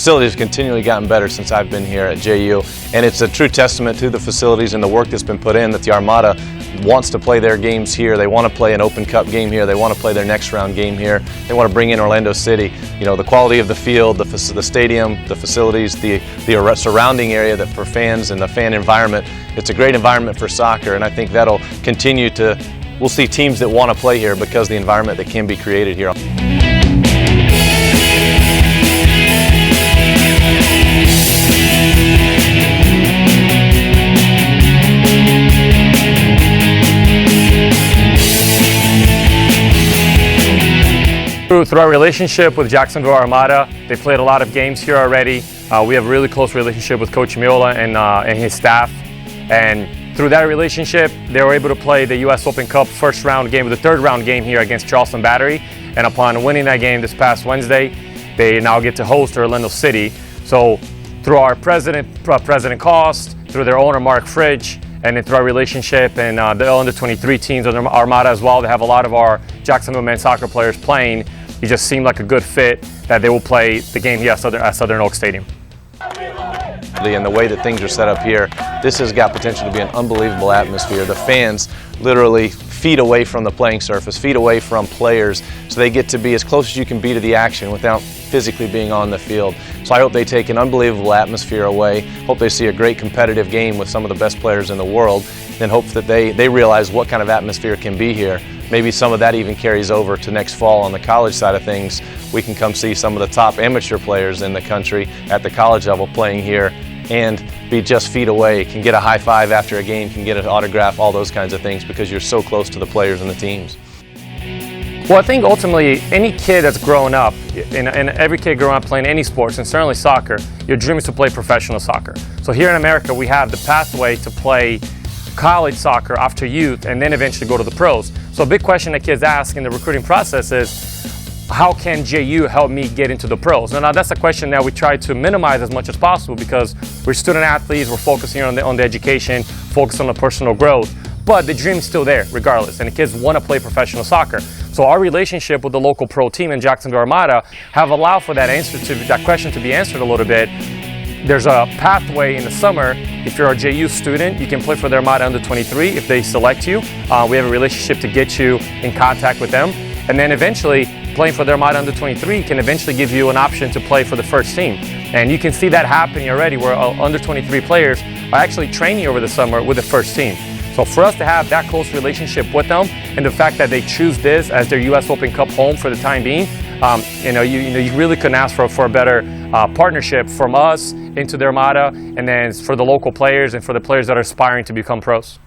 facilities have continually gotten better since I've been here at JU, and it's a true testament to the facilities and the work that's been put in that the Armada wants to play their games here. They want to play an Open Cup game here. They want to play their next round game here. They want to bring in Orlando City. You know, the quality of the field, the stadium, the facilities, the surrounding area that for fans and the fan environment, it's a great environment for soccer, and I think that'll continue to, we'll see teams that want to play here because of the environment that can be created here. Through our relationship with Jacksonville Armada, they played a lot of games here already. We have a really close relationship with Coach Miola and his staff. And through that relationship, they were able to play the U.S. Open Cup first round game, the third round game here against Charleston Battery. And upon winning that game this past Wednesday, they now get to host Orlando City. So through our President Cost, through their owner Mark Fridge, and then through our relationship and the under-23 teams of the Armada as well, they have a lot of our Jacksonville men's soccer players playing. It just seemed like a good fit that they will play the game here at Southern Oak Stadium. And the way that things are set up here, this has got potential to be an unbelievable atmosphere. The fans literally feet away from the playing surface, feet away from players, so they get to be as close as you can be to the action without physically being on the field. So I hope they take an unbelievable atmosphere away, hope they see a great competitive game with some of the best players in the world, and hope that they realize what kind of atmosphere can be here. Maybe some of that even carries over to next fall on the college side of things. We can come see some of the top amateur players in the country at the college level playing here and be just feet away, can get a high five after a game, can get an autograph, all those kinds of things because you're so close to the players and the teams. Well, I think ultimately any kid that's growing up, and every kid growing up playing any sports, and certainly soccer, your dream is to play professional soccer. So here in America, we have the pathway to play college soccer after youth and then eventually go to the pros. So a big question that kids ask in the recruiting process is, how can JU help me get into the pros? Now that's a question that we try to minimize as much as possible because we're student athletes, we're focusing on the education, focused on the personal growth, but the dream's still there regardless, and the kids want to play professional soccer. So our relationship with the local pro team in Jacksonville Armada have allowed for that question to be answered a little bit. There's a pathway in the summer. If you're a JU student, you can play for the Armada under-23 if they select you. We have a relationship to get you in contact with them. And then eventually, playing for the Armada under-23 can eventually give you an option to play for the first team. And you can see that happening already where under-23 players are actually training over the summer with the first team. So for us to have that close relationship with them and the fact that they choose this as their U.S. Open Cup home for the time being, you really couldn't ask for a better partnership from us into the Armada and then for the local players and for the players that are aspiring to become pros.